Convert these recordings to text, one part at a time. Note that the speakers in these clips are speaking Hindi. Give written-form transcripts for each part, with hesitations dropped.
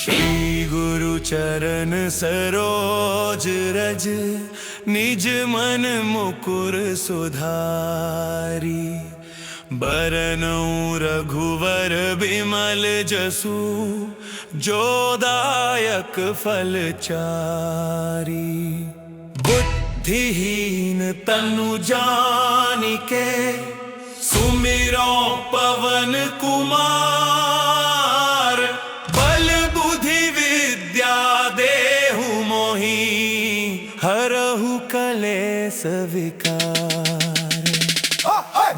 श्री गुरु चरण सरोज रज, निज मन मुकुर सुधारी। बरनउँ रघुवर बिमल जसु, जो दायक फल चारी। बुद्धिहीन तनु जानिके, सुमिरो पवन कुमार। बल बुद्धि विद्या देहु मोहि, हरहु कलेस विकार।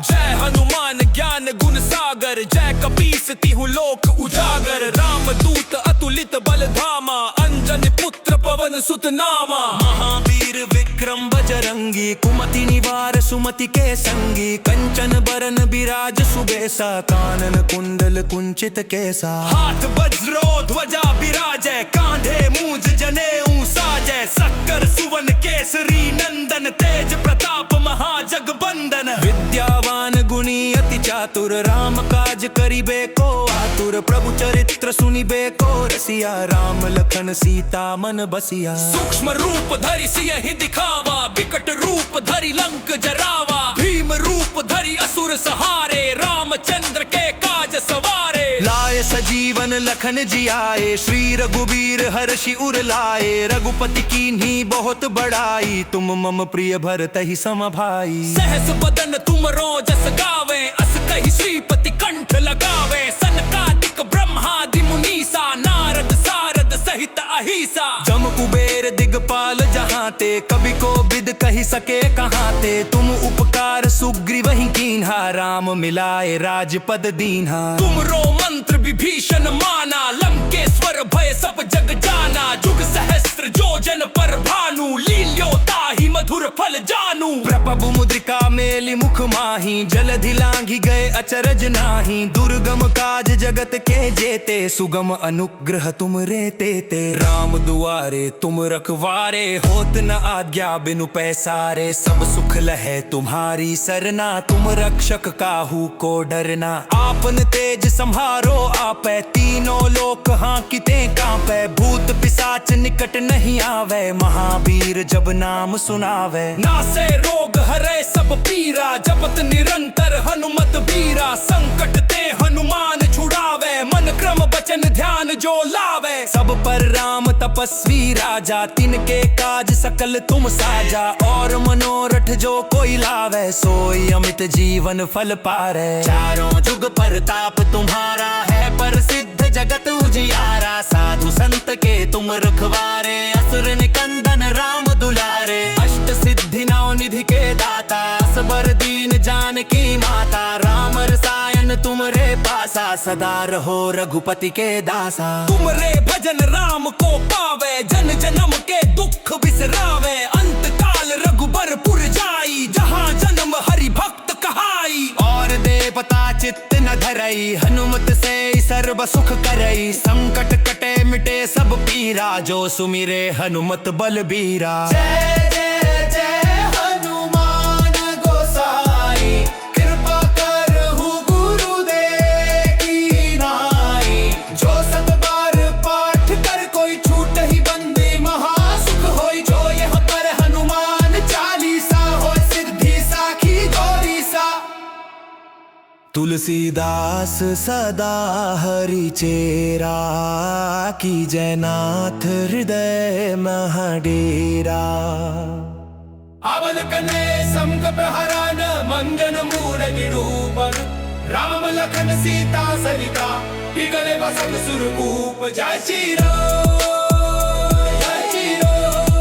जय हनुमान ज्ञान गुण सागर, जय कपीस तिहु लोक उजागर। राम दूत अतुलित बल धामा, अंजन पुत्र पवन सुत नामा। महावीर विक्रम बजरंगी, कुमति निवार सुमति के संगी। कंचन बरन बिराज सुबेसा, कानन कुंडल कुंचित केसा। हाथ वज्रो ध्वजा बिराजै, कांधे मूंज जनेऊ साजै। सक्कर सुवन केसरी नंदन, तेज प्रताप महाजगबंदन। विद्यावान गुणी अति चातुर, राम काज करिबे को आतुर। प्रभु चरित्र सुनिबे को रसिया, राम लखन सीता मन बसिया। सूक्ष्म रूप धरि सियहि दिखावा, विकट रूप धरि लंक जरावा। भीम रूप धरि असुर सहारे, रामचंद्र के काज सवारे। लाए सजीवन लखन जियाए, श्री रघुबीर हर्षि उर लाए। रघुपति कीन्ही बहुत बड़ाई, तुम मम प्रिय भरतहि सम भाई। सहस बदन तुम रोजस गावे, अस कहि श्रीपति कंठ लगावे। सनकादिक ब्रह्मादि मुनीसा, नारद सारद सहित अहिसा। जम कुबेर दिगपाल जहाते, कवि को बिद कही सके कहाते। तुम उपकार सुग्रीवहि कीन्हा, राम मिलाए राजपद दीन्हा। तुमरो मंत्र विभीषण माना, लंकेश्वर भय सब जग जाना। जुग सहस्त्र जोजन पर भानु, लील्यो ताहि मधुर फल जानू। प्रभु मुद्रिका मेलि मुख माही, जलधि लांघि गए अचरज नाही। दुर्गम काज जगत के जेते, सुगम अनुग्रह तुम रे तेते। राम दुआरे तुम रखवारे, होत न आज्ञा बिनु पैसारे। सब सुख लहे तुम्हारी सरना, तुम रक्षक काहू को डरना। आपन तेज संहारो आपै, तीनों लोक हांकिते कांपै। भूत पिशाच निकट नहीं आवे, महावीर जब नाम सुनावे। नासे रोग हरे सब पीरा, जपत निरंतर हनुमत बीरा। संकट ते हनुमान छुड़ावे, मन क्रम बचन ध्यान जो लावे। सब पर राम तपस्वी राजा, तिनके काज सकल तुम साजा। और मनोरथ जो कोई लावे, सोई अमित जीवन फल पारे। चारों जुग परताप तुम्हारा है, प्रसिद्ध जगत उजियारा। साधु संत के तुम रखवारे, असुर निकंदन राम दुलारे। अष्ट सिद्धि नौ निधि के दाता, असबर दीन जानकी माता। राम रसायन तुम रे पासा, सदा रहो रघुपति के दासा। तुम रे भजन राम को पावे, जन जन्म के दुख बिसरावे। अंत काल रघुबर पुर जाई, जहाँ जन्म हरि भक्त कहाई। और देवता चित्त न धरई, हनुमत से सर्व सुख करई। संकट कटे मिटे सब पीरा, जो सुमिरे हनुमत बलबीरा। जय जय जय हनुमान गोसाई, कृपा करहु गुरुदेव की नाई। जो सत बार पाठ कर, कोई छूट ही बंदे महासुख होई। जो यह पर हनुमान चालीसा, हो सिद्धि साखी गौरीसा। तुलसीदास सदा हरि चेरा, की जयनाथ हृदय महडेरा। अवन कने संकट हरण, मंजन मूल निरूपण। राम लखन सीता सरिता, बिगले बसन सुरभूप। जय श्री राम, जय श्री राम,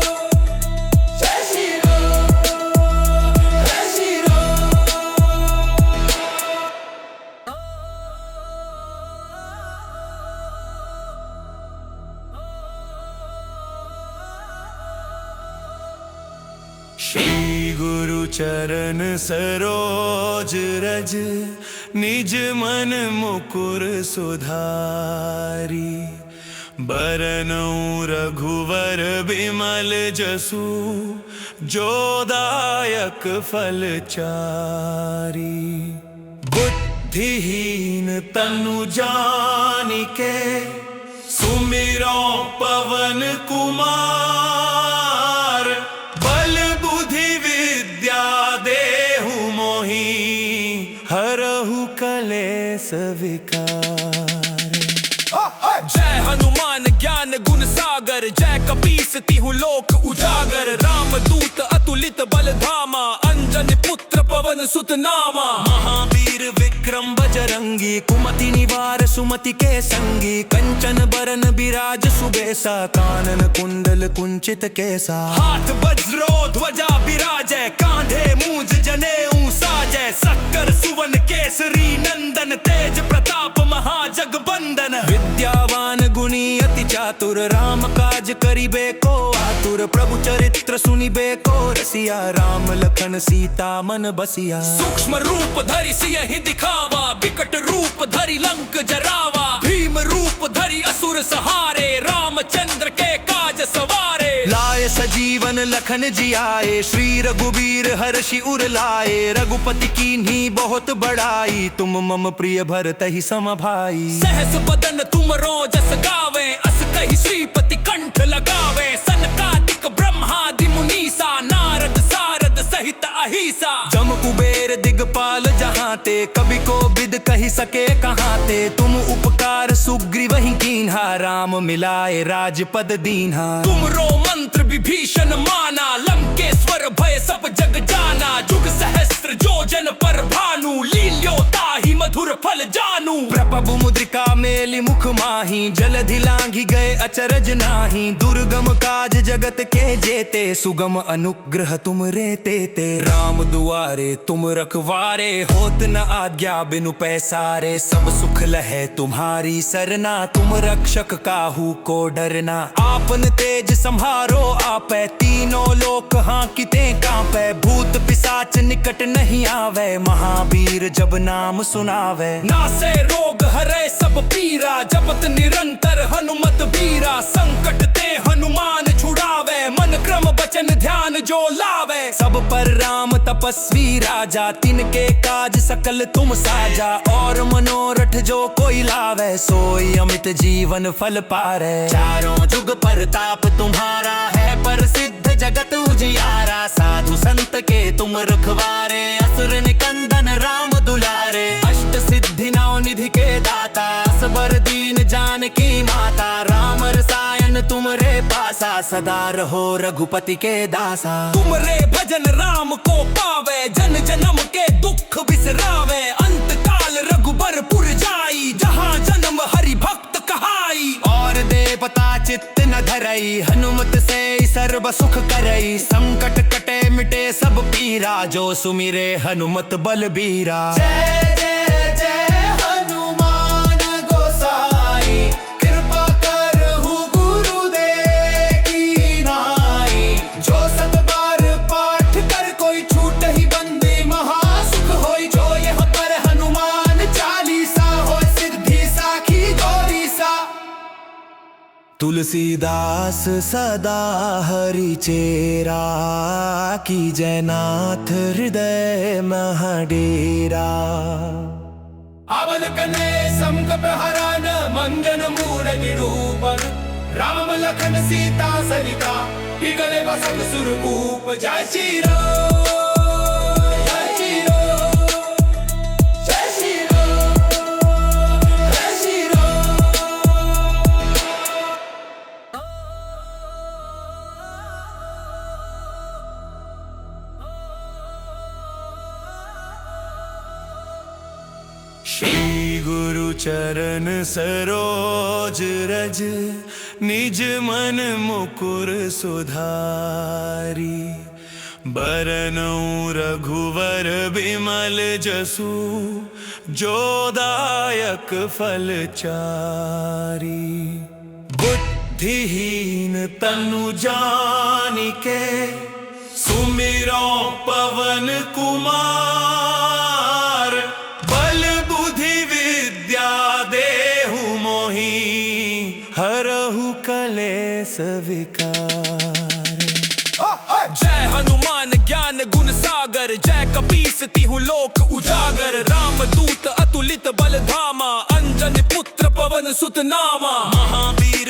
जय श्री राम, जय श्री राम। श्री गुरु चरण सरोज रज, निज मन मुकुर सुधारी। बरनउँ रघुवर बिमल जसु, जो दायक फल चारी। बुद्धिहीन तनु जानिके, सुमिरो पवन कुमार, बल बुद्धि विद्या देहु मोहि, हरहु कलेश विकार। जय हनुमान ज्ञान गुण सागर, जय कपीस तिहु लोक उजागर। राम दूत अतुलित बल धामा, अंजन पुत्र पवन सुत नामा। महावीर विक्रम बजरंगी, कुमति निवार सुमति के संगी। कंचन बरन बिराज सुबेसा, कानन कुंडल कुंचित केसा। हाथ वज्रो ध्वजा बिराजै, कांधे मूंज जनेऊ साजै। सक्कर सुवन केसरी नंदन, तेज प्रताप महाजगबंदन। विद्यावान गुणी अति चातुर, राम काज करिबे को आतुर। प्रभु चरित्र सुनिबे को रसिया, राम लखन सीता मन बसिया। सूक्ष्म रूप धरि सियहि दिखावा, विकट रूप धरि लंक जरावा। भीम रूप धरि असुर सहारे, रामचंद्र के काज सवारे। लाए सजीवन लखन जियाए, श्री रघुबीर हर्षि उर लाए। रघुपति कीन्ही बहुत बड़ाई, तुम मम प्रिय भरतहि सम भाई। सहस बदन तुम रोजस गावे, अस कहि श्रीपति कंठ लगावे। सनकादिक ब्रह्मादि मुनीसा, नारद सारद सहित अहिसा। जम कुबेर दिगपाल जहाते, कवि को बिद कही सके कहाते। तुम उपकार सुग्रीव ही कीन्हा, राम मिलाए राजपद दीन्हा। तुमरो मंत्र विभीषण माना, लंकेश्वर भय सब जग जाना। जुग सहस्त्र जोजन पर भानु, लील्यो ताहि मधुर फल जानू। प्रभु मुद्रिका मेलि मुख माही, जलधि लांघि गए अचरज नाही। दुर्गम काज जगत के जेते, सुगम अनुग्रह तुम रे तेते। राम दुआरे तुम रखवारे, होत न आज्ञा बिनु पैसारे। सब सुख लहे तुम्हारी सरना, तुम रक्षक काहू को डरना। आपन तेज संहारो आपै, तीनों लोक हांकिते कांपै। भूत पिशाच निकट नहीं आवे, महावीर जब नाम सुनावे। नासे रोग हरै सब पीरा, जपत निरंतर हनुमत बीरा। संकट ते हनुमान छुड़ावे, मन क्रम बचन ध्यान जो लावे। सब पर राम तपस्वी राजा, तिनके काज सकल तुम साजा। और मनोरथ जो कोई लावे, सोई अमित जीवन फल पारे। चारों जुग परताप तुम्हारा है, प्रसिद्ध जगत उजियारा। साधु संत के तुम रखवारे, असुर निकंदन राम दुलारे। अष्ट सिद्धि नौ निधि के दाता, असबर दीन जानकी माता। राम रसायन तुम रे पासा, सदा रहो रघुपति के दासा। तुम रे भजन राम को पावे, जन जन्म के दुख बिसरावे। अंत काल रघुबर पुर जाई, जहाँ जन्म हरि भक्त कहाई। और देवता चित्त न धरई, हनुमत से सर्व सुख करई। संकट कटे मिटे सब पीरा, जो सुमिरे हनुमत बलबीरा। जय जय जय हनुमान गोसाई, कृपा करहु गुरुदेव की नाई। जो सत बार पाठ कर, कोई छूट ही बंदे महासुख होई। जो यह पर हनुमान चालीसा, हो सिद्धि साखी गौरीसा। तुलसीदास सदा हरि चेरा, की जयनाथ हृदय महडेरा। अवल कने संकट हरन, मंगन मूर निरूपण। राम लखन सीता सरिता, पिघले बसंग सुरभूप। जय श्री राम, जय श्री राम, जय श्री राम, जय श्री राम। श्री गुरु चरण सरोज रज, निज मन मुकुर सुधारी। बरनऊ रघुवर बिमल जसु, जो दायक फल चारी। बुद्धिहीन तनु जानिके, सुमिरो पवन कुमार। बल बुद्धि विद्या देहु मोहि, हरहु कलेश विकार। जय हनुमान ज्ञान गुण सागर, जय कपीस तिहु लोक उजागर। राम दूत अतुलित बल धामा, अंजन पुत्र पवन सुत नामा। महावीर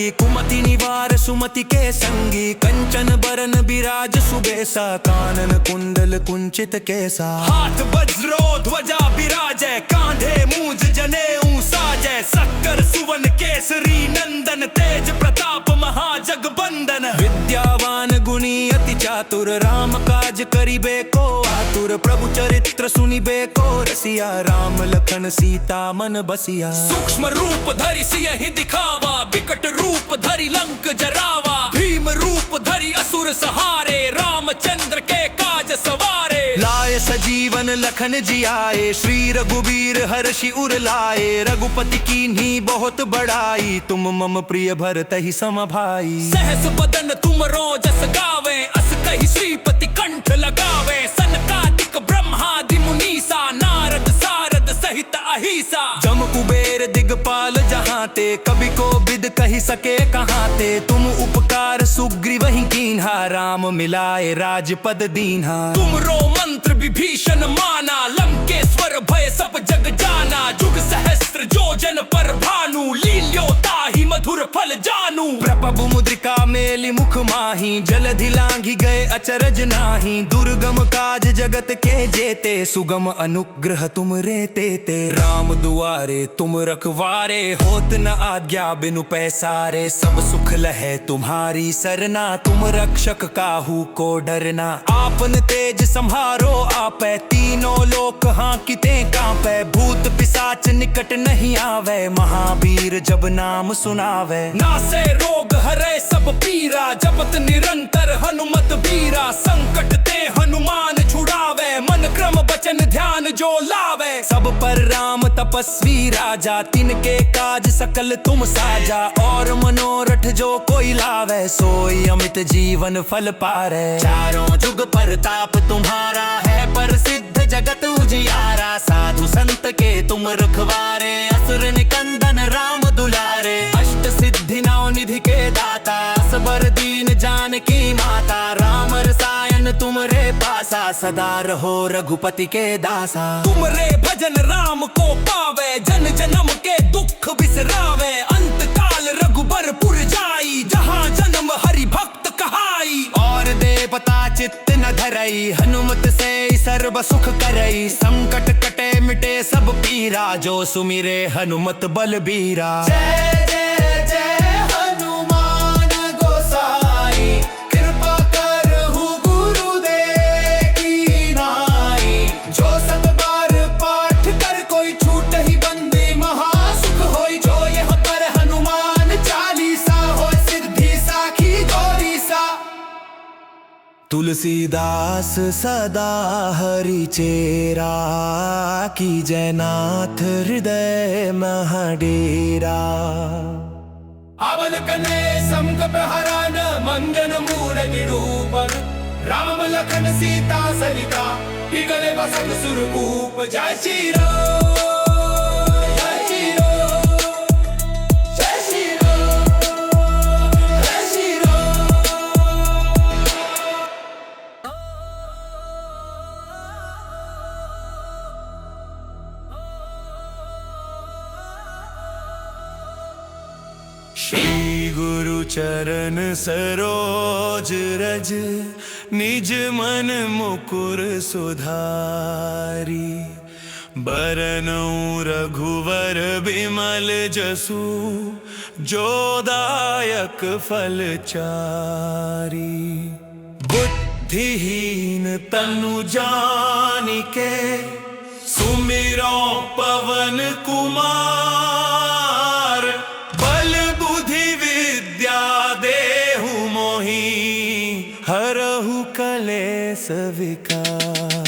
बजरंगी कुमति निवार सुमति के संगी कंचन बरन बिराज सुबेसा कानन कुंडल कुंचित केसा हाथ वज्रो ध्वजा बिराजै कांधे मूंज जनेऊ साजै सक्कर सुवन केसरी नंदन तेज प्रताप महाजगबंदन विद्यावान गुणी अति चातुर राम काज करिबे को आतुर प्रभु चरित्र सुनिबे को रसिया राम लखन सीता मन बसिया सूक्ष्म रूप धरि सियहि दिखावा विकट रूप धरि लंक जरावा भीम रूप धरि असुर सहारे रामचंद्र के काज सवारे लाए सजीवन लखन जियाए श्री रघुबीर हर्षि उर लाए रघुपति कीन्ही बहुत बड़ाई तुम मम प्रिय भरत ही सम भाई सहस बदन तुम जस गावे अस कहि श्रीपति कंठ लगावे सनकादिक ब्रह्मादि मुनीसा नारद सारद सहित अहिसा जम कुबेर दिगपाल जहाँ ते कभी को बिद कही सके कहाँ ते तुम उपकार सुग्रीव ही कीन्हा राम मिलाए राजपद दीन्हा तुम रो मंत्र विभीषण माना लंकेश्वर भय सब जग जाना जुग सहस्त्र जो जन पर भानु लील्यो ताहि मधुर फल जानू प्रभु मुद्रिका मेलि मुख माही जलधि लांघि गए अचरज नाही दुर्गम काज जगत के जेते सुगम अनुग्रह तुम रे तेते राम दुआरे तुम रखवारे होत न आज्ञा बिनु पैसारे सब सुख लहे तुम्हारी सरना तुम रक्षक काहू को डरना आपन तेज संहारो आपै तीनों लोक हांकिते कांपै भूत पिशाच निकट नहीं आवे महावीर जब नाम सुनावे नासे रोग हरे सब पीरा जपत निरंतर हनुमत बीरा संकट ते हनुमान छुड़ावे मन क्रम बचन ध्यान जो लावे सब पर राम तपस्वी राजा तिनके काज सकल तुम साजा और मनोरथ जो कोई लावे सोई अमित जीवन फल पारे चारों जुग प्रताप तुम्हारा है प्रसिद्ध जगत उजियारा साधु संत के तुम रखवारे असुर निकंदन राम दुलारे अष्ट सिद्धि नौ निधि के दाता असबर दीन जानकी माता राम रसायन तुम रे पासा सदा रहो रघुपति के दासा तुम रे भजन राम को पावे जन जन्म के दुख बिसरावे अंत काल रघुबर पुर जाई जहाँ जन्म हरि भक्त कहाई और देवता चित्त न धरई हनुमत से सर्व सुख करई संकट कटे मिटे सब पीरा जो सुमिरे हनुमत बलबीरा जय जय जय हनुमान गोसाई कृपा करहु गुरुदेव की नाई जो सब बार पाठ कर कोई छूट ही बंदे महासुख होई जो यह पर हनुमान चालीसा हो सिद्धि साखी गौरीसा तुलसीदास सदा हरि चेरा की जयनाथ हृदय महाडेरा अवन कने समकप हरण मंजन मूर निरूपण राम लखन सीता सरिता पिगले बसंत सुरभूप जय श्री राम जय श्री राम जय श्री राम जय श्री राम श्री गुरु चरण सरोज रज निज मन मुकुर सुधारी बरनउँ रघुवर बिमल जसु जो दायक फल चारी बुद्धिहीन तनु जानिके सुमिरो पवन कुमार बल बुद्धि विद्या देहु मोहि हरहु कलेस विकार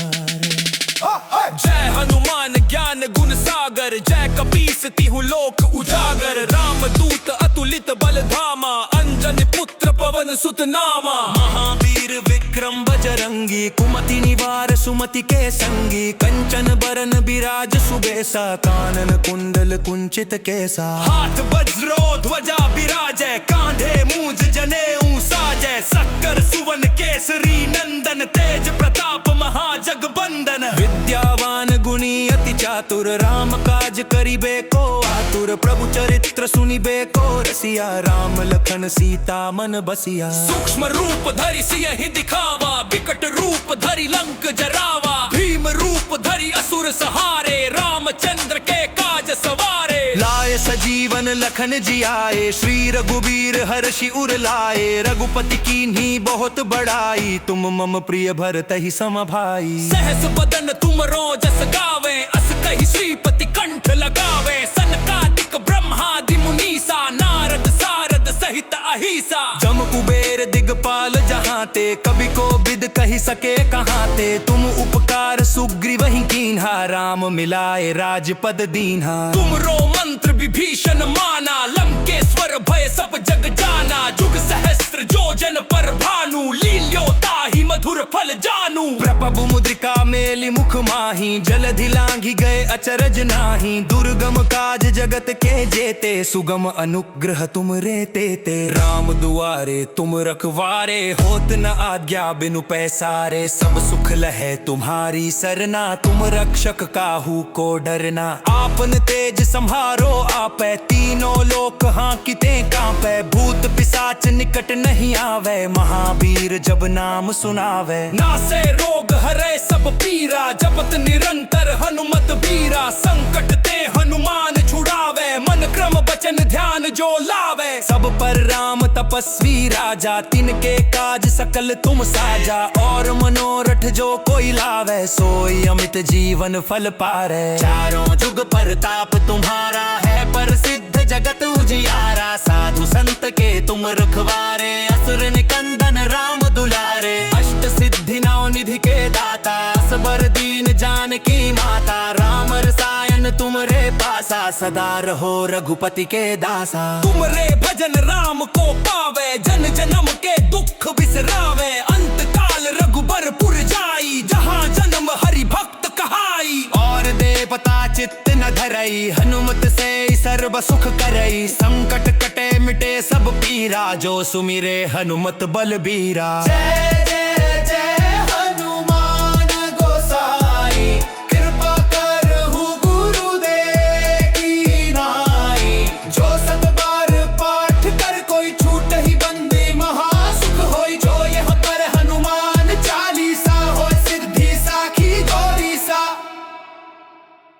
जय हनुमान ज्ञान गुण सागर जय कपीस तिहु लोक उजागर राम दूत अतुलित बल धामा अंजन पुत्र पवन सुत नामा महावीर विक्रम बजरंगी कुमति निवार सुमति के संगी कंचन बरन बिराज सुबेसा कानन कुंडल कुंचित केसा हाथ वज्रो ध्वजा बिराजै कांधे मूंज जनेऊ साजै सक्कर सुवन केसरी नंदन तेज प्रताप महाजगबंदन विद्यावान गुणी अति चातुर राम काज करिबे को आतुर प्रभु चरित्र सुनिबे को रसिया राम लखन सीता मन बसिया। सूक्ष्म रूप धरि सियहि दिखावा विकट रूप धरि लंक जरावा भीम रूप धरि असुर सहारे रामचंद्र के काज सवारे। लाए सजीवन लखन जियाए श्री रघुबीर हर्षि उर लाए रघुपति कीन्ही बहुत बड़ाई तुम मम प्रिय भरतहि सम भाई। सहस बदन तुम रोजस गावे अस कहि श्रीपति कंठ लगावे सनकादिक ब्रह्मादि मुनीसा नारद सारद सहित अहिसा। जम कुबेर दिगपाल जहाँ ते कवि को बिद कही सके कहाँ ते तुम उपकार सुग्रीव ही कीन्हा राम मिलाए राजपद दीन्हा। तुम रो मंत्र विभीषण माना लंकेश्वर भय सब जग जाना जुग सहस्त्र जोजन पर भानु लील्यो ताहि मधुर फल जानू। प्रभु मुद्रिका मेलि मुख माही जलधि लांघि गए अचरज नाही दुर्गम काज जगत के जेते सुगम अनुग्रह तुम रे तेते। राम दुआरे तुम रखवारे होत न आज्ञा बिनु पैसारे सब सुख लहे तुम्हारी सरना तुम रक्षक काहू को डरना। आपन तेज संहारो आपै तीनों लोक हांकिते कांपै भूत पिशाच निकट नहीं आवे महावीर जब नाम सुनावे। नासे रोग हरे सब पीरा जपत निरंतर हनुमत बीरा संकट ते हनुमान छुड़ावे मन क्रम बचन ध्यान जो लावे। सब पर राम तपस्वी राजा तिनके काज सकल तुम साजा और मनोरथ जो कोई लावे सोई अमित जीवन फल पारे। चारों जुग परताप तुम्हारा है प्रसिद्ध जगत उजियारा साधु संत के तुम रखवारे असुर निकंदन राम दुलारे। अष्ट सिद्धि नौ निधि के दाता असबर दीन जानकी माता राम रसायन तुम रे पासा सदा रहो रघुपति के दासा। तुम रे भजन राम को पावे जन जन्म के दुख बिसरावे अंत काल रघुबरपुर जाई जहाँ जन्म हरि भक्त कहाई। और देवता चित्त न धरई हनुमत से सर्व सुख करई संकट कटे मिटे सब पीरा जो सुमिरे हनुमत बलबीरा। जय जय जय हनुमान गोसाई कृपा करहु गुरुदेव की नाई। जो सत बार पाठ कर कोई छूट ही बंदे महासुख होई जो यह पर हनुमान चालीसा हो सिद्धि साखी गौरीसा।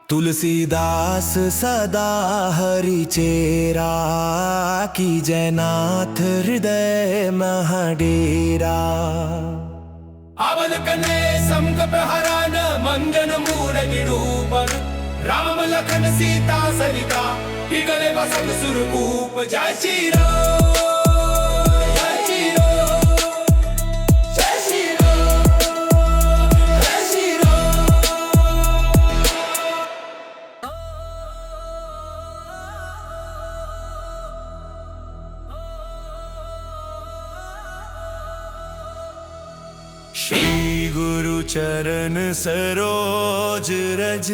तुलसीदास सदा हरि चेरा की जयनाथ हृदय महडेरा। अवन कने संकट हरण मंजन मूर निरूपण राम लखन सीता सरिता पिगले बसन सुरभूप। जय श्री राम जय श्री राम जय श्री राम जय श्री राम। श्री गुरु चरण सरोज रज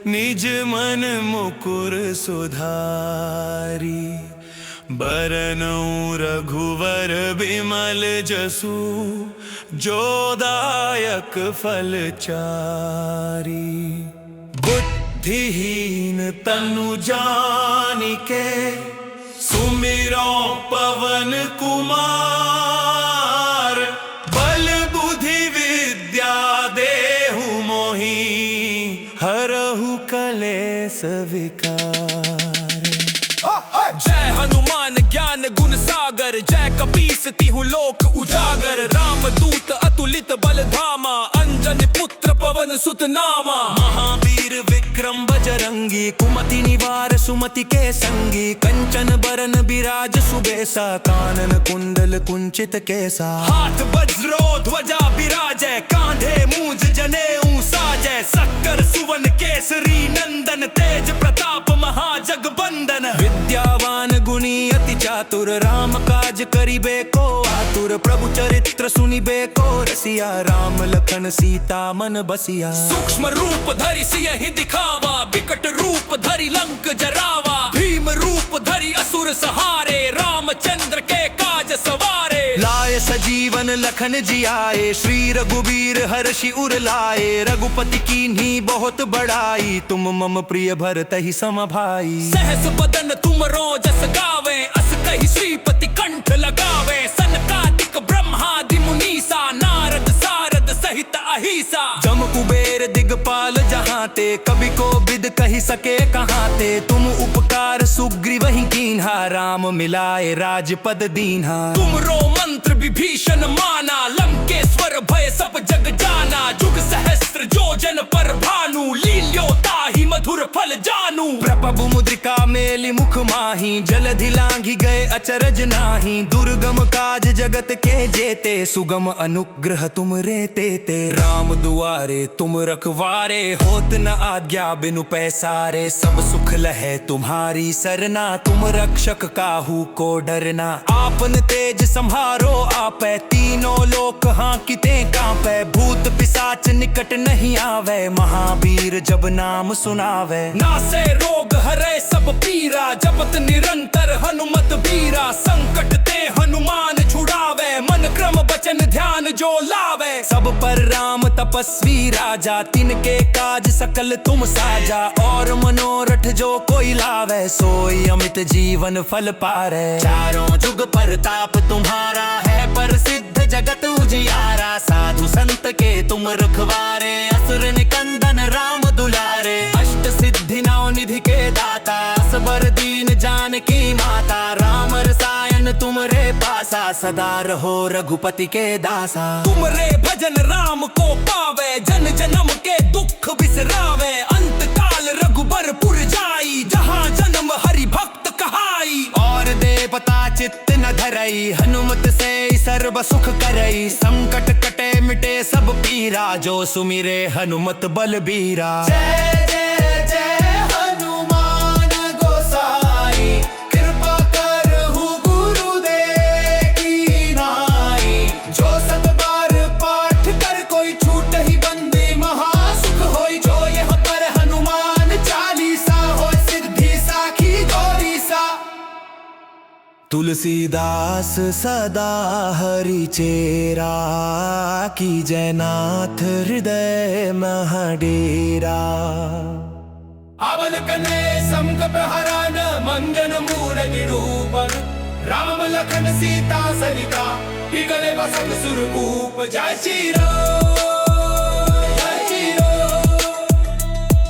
निज मन मुकुर सुधारी बरनउँ रघुवर बिमल जसु जो दायक फल चारी। बुद्धिहीन तनु जानिके सुमिरो पवन कुमार बल बुद्धि विद्या देहु मोहि हरहु कलेस विकार। जय हनुमान ज्ञान गुण सागर जय कपीस तिहु लोक उजागर राम दूत अतुलित बल धामा अंजन पुत्र पवन सुत नामा। महावीर विक्रम बजरंगी कुमति निवार सुमति के संगी कंचन बरन बिराज सुबेसा कानन कुंडल कुंचित केसा। हाथ वज्रो ध्वजा बिराजै कांधे मूंज जनेऊ साजै शक्कर सुवन केसरी नंदन तेज प्रताप महाजगबंदन। विद्यावान गुणी अति चातुर राम काज करिबे को आतुर प्रभु चरित्र सुनिबे को रसिया राम लखन सीता मन बसिया। सूक्ष्म रूप धरि सियहि दिखावा विकट रूप धरि लंक जरावा भीम रूप धरि असुर सहारे रामचंद्र के काज सवारे। लाए सजी सजीवन लखन जियाए, श्री रघुबीर हर्षि उर लाए। रघुपति कीन्ही बहुत बड़ाई, तुम मम प्रिय भरत ही सम भाई। सहस बदन तुम रोजस गावे, अस कहि श्रीपति कंठ लगावे। सनकादिक ब्रह्मादि मुनीसा, नारद सारद सहित अहिसा। जम कुबेर दिगपाल जहाँ ते, कवि को बिद कही सके कहाँ ते। तुम उपकार सुग्रीव ही कीन्हा, राम मिलाए राजपद दीन्हा। तुम रो मंत्र विभीषण माना, लंकेश्वर भय सब जग जाना। जुग सहस्त्र जोजन पर भानु, लील्यो ताहि मधुर फल जानू। प्रभु मुद्रिका मेलि मुख माही, जलधि लांघि गए अचरज नाही। दुर्गम काज जगत के जेते, सुगम अनुग्रह तुम रे तेते। राम दुआरे तुम रखवारे, होत न आज्ञा बिनु पैसारे। सब सुख लहे तुम्हारी सरना, तुम रक्षक काहू को डरना। आपन तेज संहारो आपै, तीनों लोक हांकिते कांपै। भूत पिशाच निकट नहीं आवे, महावीर जब नाम सुनावे। नासे रोग हरै सब पीरा, जपत निरंतर हनुमत बीरा। संकट ते हनुमान छुड़ावे, मन क्रम बचन ध्यान जो लावे। सब पर राम तपस्वी राजा, तिनके काज सकल तुम साजा। और मनोरथ जो कोई लावे, सोई अमित जीवन फल पारे। चारों जुग परताप तुम्हारा है, प्रसिद्ध जगत उजियारा। साधु संत के तुम रखवारे, असुर निकंदन राम दुलारे। अष्ट सिद्धि नौ निधि के दाता, असबर दीन जानकी माता। राम रसायन तुम रे पासा, सदा रहो रघुपति के दासा। तुम रे भजन राम को पावे, जन जन्म के दुख बिसरावे। अंत काल रघुबरपुर जाई, जहाँ जन्म हरि भक्त कहाई। और देवता चित्त न धरई, हनुमत से सर्व सुख करई। संकट कटे मिटे सब पीरा, जो सुमिरे हनुमत बलबीरा। जय जय जय हनुमान गोसाई, कृपा करहु गुरुदेव की नाई। जो सत बार पाठ कर, कोई छूट ही बंदे महासुख होई। जो यह पर हनुमान चालीसा, हो सिद्धि साखी गौरीसा। तुलसीदास सदा हरि चेरा, की जयनाथ हृदय महडेरा। अवल कने संकट हरन, मंजन मूर निरूपण। राम लखन सीता सरिता, पिघले बसंग सुरभूप। जय श्री राम, जय श्री राम,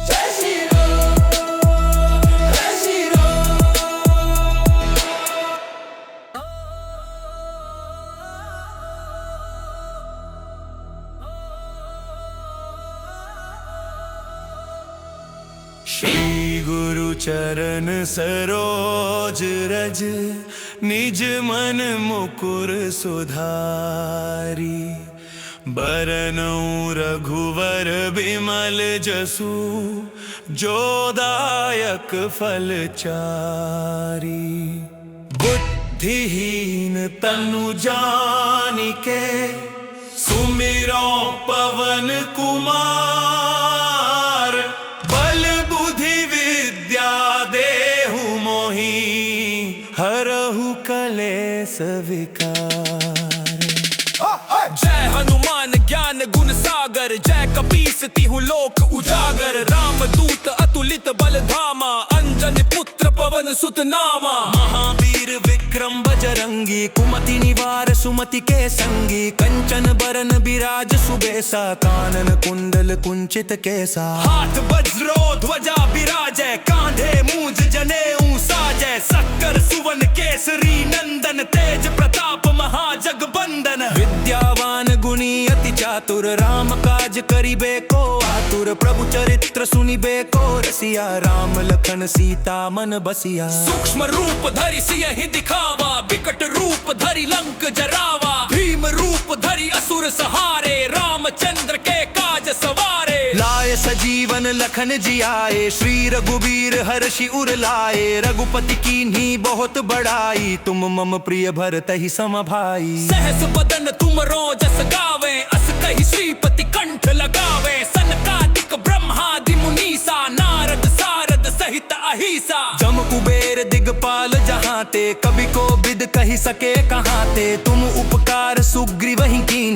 जय श्री राम, जय श्री राम। श्री गुरु चरण सरोज रज, निज मन मुकुर सुधारी। बरनउँ रघुवर बिमल जसु, जो दायक फल चारी। बुद्धिहीन तनु जानिके, सुमिरो पवन कुमार। बल बुद्धि विद्या देहु मोहि, हरहु कलेस विकार। जय हनुमान ज्ञान गुण सागर, जय कपीस तिहु लोक उजागर। राम दूत अतुलित बल धामा, अंजन पुत्र पवन सुत नामा। महावीर विक्रम बजरंगी, कुमति निवार सुमति के संगी। कंचन बरन बिराज सुबेसा, कानन कुंडल कुंचित केसा। हाथ वज्रो ध्वजा बिराजै, कांधे मूंज जनेऊ साजै। सक्कर सुवन केसरी नंदन, तेज प्रताप महाजगबंदन। विद्यावान गुणी अति चातुर, राम काज करिबे को आतुर। प्रभु चरित्र सुनिबे को रसिया, राम लखन सीता मन बसिया। सूक्ष्म रूप धरि सियहि दिखावा, विकट रूप धरि लंक जरावा। भीम रूप धरि असुर सहारे, रामचंद्र के काज सवारे। लाए सजीवन लखन जियाए, श्री रघुबीर हर्षि उर लाए। रघुपति कीन्ही बहुत बड़ाई, तुम मम प्रिय भरत ही सम भाई। सहस बदन तुम रोजस गावे, अस कहि श्रीपति कंठ लगावे। सनकादिक ब्रह्मादि मुनीसा, नारद सारद सहित अहिसा। जम कुबेर दिगपाल जहाँ ते, कवि को बिद कही सके कहाँ ते। तुम उपकार सुग्रीव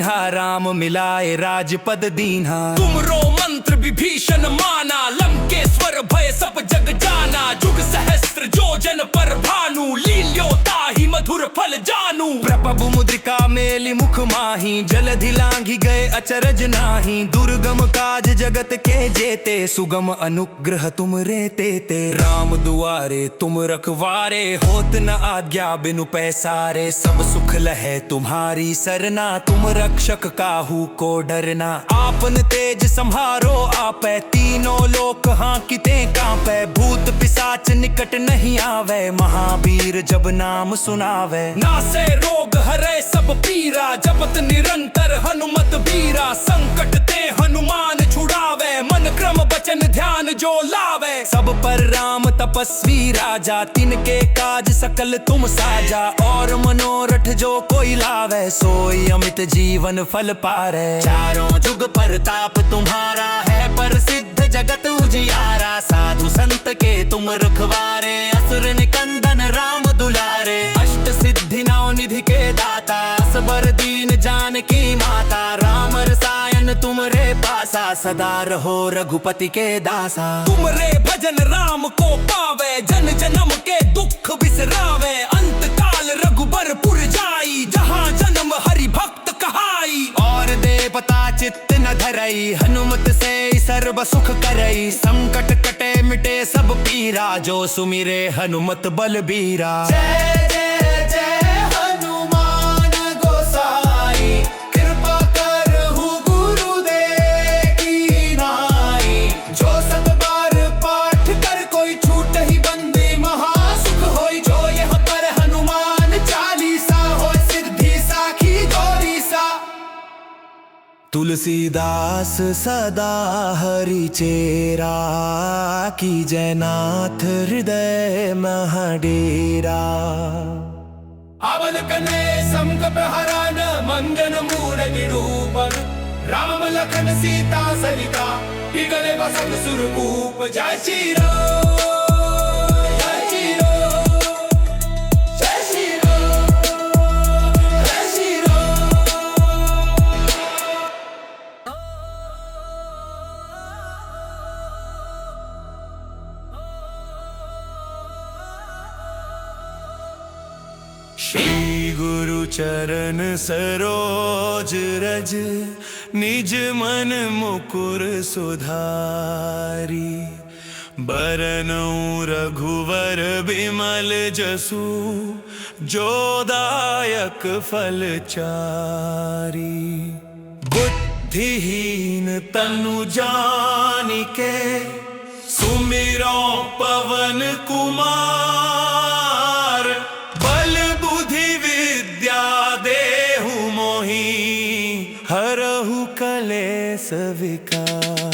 कीन्हा, राम मिलाए राजपद दीन्हा। तुम रो मंत्र विभीषण माना, लंकेश्वर भय सब जग जाना। जुग सहस्त्र जो जन पर भानु, लील्योता ही मधुर फल जानू। प्रभु मुद्रिका मेली मुख माही, जलधि लांघी गए अचरज नाही। दुर्गम काज जगत के जेते, सुगम अनुग्रह तुम रे तेते। राम दुआरे तुम रखवारे, होत न आज्ञा बिनु पैसारे। सब सुख लहे तुम्हारी सरना, तुम रक्षक काहू को डरना। आपन तेज संहारो आपे, तीनों लोक हांकिते कांपे। भूत पिशाच निकट नहीं आवे, महावीर जब नाम सुनावे। नासे रोग हरे सब पीरा, जपत निरंतर हनुमत बीरा। संकट ते हनुमान छुड़ावे, मन क्रम वचन ध्यान जो लावे। सब पर राम तपस्वी राजा, तिनके काज सकल तुम साजा। और मनोरथ जो कोई लावे, सोई अमित जीवन फल पारे। चारों जुग प्रताप तुम्हारा है, प्रसिद्ध जगत उजियारा। साधु संत के तुम रखवारे, असुर निकंदन राम दुलारे। अष्ट सिद्धि नौ निधि के दाता, असबर दीन जानकी माता। राम रसायन तुम रे पासा, सदा रहो रघुपति के दासा। तुम रे भजन राम को पावे, जन जन्म के दुख बिसरावे। अंत काल रघुबर पुर जाई, जहाँ जन्म हरि भक्त कहाई। और देवता चित्त न धरई, हनुमत से सर्व सुख करई। संकट कटे मिटे सब पीरा, जो सुमिरे हनुमत बलबीरा। जय जय जय हनुमान गोसाई, कृपा करहु गुरुदेव की नाई। जो सब बार पाठ कर कोई छूट ही बंदे, महासुख होई। जो यह पर हनुमान चालीसा, हो सिद्धि साखी गौरीसा। तुलसीदास सदा हरि चेरा, की जयनाथ हृदय महाडेरा। अवन कने समकप हरण, मंजन मूर निरूपण। राम लखन सीता सरिता, पिगले बसंत सुरभूप। जय श्री राम, जय श्री राम, जय श्री राम, जय श्री राम। श्री गुरु चरण सरोज रज, निज मन मुकुर सुधारी। बरनउँ रघुवर बिमल जसु, जो दायक फल चारी। बुद्धिहीन तनु जानिके, सुमिरो पवन कुमार। बल बुद्धि विद्या देहु मोहि, हरहु कलेस विकार।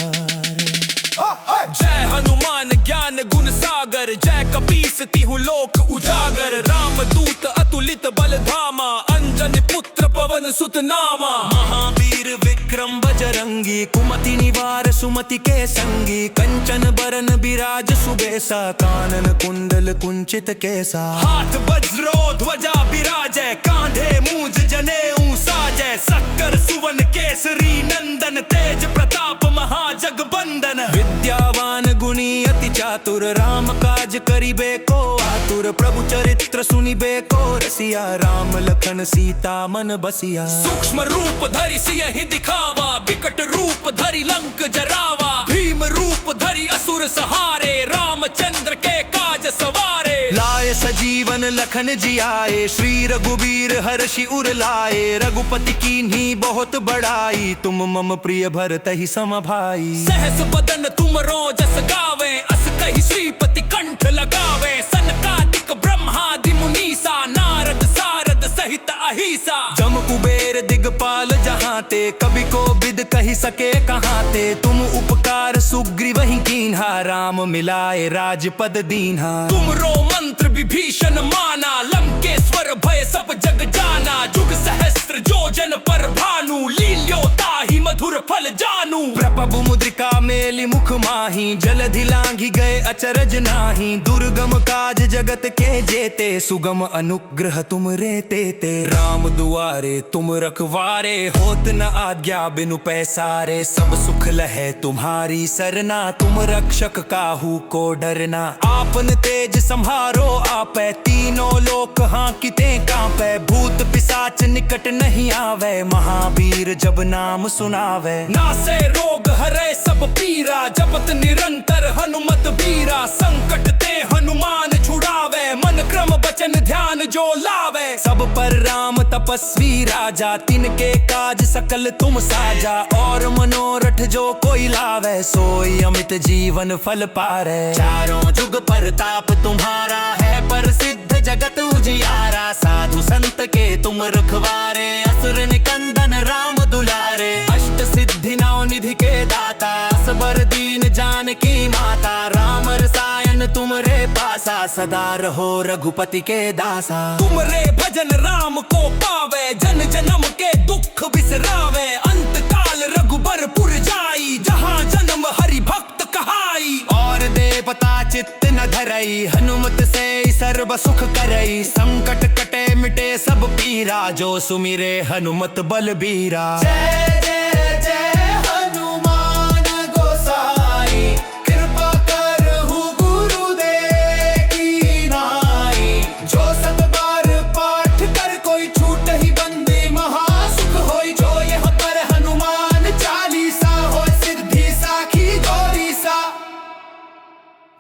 जय हनुमान ज्ञान गुण सागर, जय कपीस तिहु लोक उजागर। राम दूत अतुलित बल धामा, अंजन पुत्र पवन सुत नामा। महावीर विक्रम बजरंगी, कुमति निवार सुमति के संगी। कंचन बरन बिराज सुबेसा, कानन कुंडल कुंचित केसा। हाथ वज्रो ध्वजा बिराजै, कांधे मूंज जनेऊ साजै। सक्कर सुवन केसरी नंदन, तेज प्रताप महाजगबंदन। विद्यावान गुणी अति चातुर, राम काज करिबे को आतुर। प्रभु चरित्र सुनिबे को रसिया, राम लखन सीता मन बसिया। सूक्ष्म रूप धरि सियहि दिखावा, विकट रूप धरि लंक जरावा। भीम रूप धरि असुर सहारे, रामचंद्र के काज सवारे। लाए सजीवन लखन जियाए, श्री रघुबीर हर्षि उर लाए। रघुपति कीन्ही बहुत बड़ाई, तुम मम प्रिय भरतहि सम भाई। सहस बदन तुम रोजस गावे, अस कहि श्रीपति कंठ लगावे। सनकादिक ब्रह्मादि मुनीसा, नारद सारद सहित अहिसा। जम कुबेर दिगपाल जहाँ ते, कवि को बिद कही सके कहाँ ते। तुम उपकार सुग्रीव ही कीन्हा, राम मिलाए राजपद दीन्हा। तुम रो मंत्र विभीषण माना, लंकेश्वर भय सब जग जाना। जुग सहस्त्र जो जन पर भानु, लील्योता ही मधुर मधुर फल जानू। प्रभु मुद्रिका मेली मुख माही, जलधि लांघी गए अचरज नाही। दुर्गम काज जगत के जेते, सुगम अनुग्रह तुम रे तेते। राम दुआरे तुम रखवारे, होत न आज्ञा बिनु पैसारे। सब सुख लहे तुम्हारी सरना, तुम रक्षक काहू को डरना। आपन तेज संहारो आपै, तीनों लोक हाँकिते कांपै। भूत पिशाच निकट नहीं आवे, महावीर जब नाम सुनावे। नासे रोग हरे सब पीरा, जपत निरंतर हनुमत बीरा। संकट ते हनुमान छुड़ावे, मन क्रम वचन ध्यान जो लावे। सब पर राम तपस्वी राजा, तिनके काज सकल तुम साजा। और मनोरथ जो कोई लावे, सोई अमित जीवन फल पारे। चारों जुग परताप तुम्हारा है, प्रसिद्ध जगत उजियारा। साधु संत के तुम रखवारे, असुर निकंदन राम दुलारे। अष्ट सिद्धि नौ निधि के दाता, असबर दीन जानकी माता। राम रसायन तुम रे पासा, सदा रहो रघुपति के दासा। तुम रे भजन राम को पावे, जन जन्म के दुख बिसरावे। अंत काल रघुबरपुर जाई, जहाँ जन्म हरि भक्त कहाई। और देवता चित्त न धरई, हनुमत से सर्व सुख करई। संकट कटे मिटे सब पीरा, जो सुमिरे हनुमत बलबीरा। जय जय जय हनुमान गोसाई, कृपा करहु गुरुदेव की नाई। जो सत बार पाठ कर कोई छूट ही बंदे, महासुख होई। जो यह पर हनुमान चालीसा, हो सिद्धि साखी गौरीसा।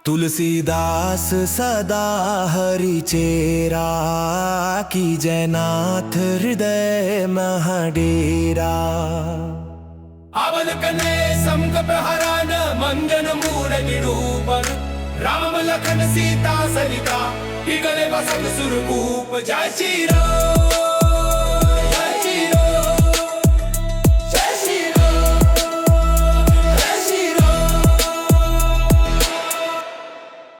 तुलसीदास सदा हरि चेरा, की जयनाथ हृदय महडेरा। अवन कने संकट हरन, मंजन मूल निरूपण। राम लखन सीता सरिता, इगले बसन सुरभूप जय श्री राम।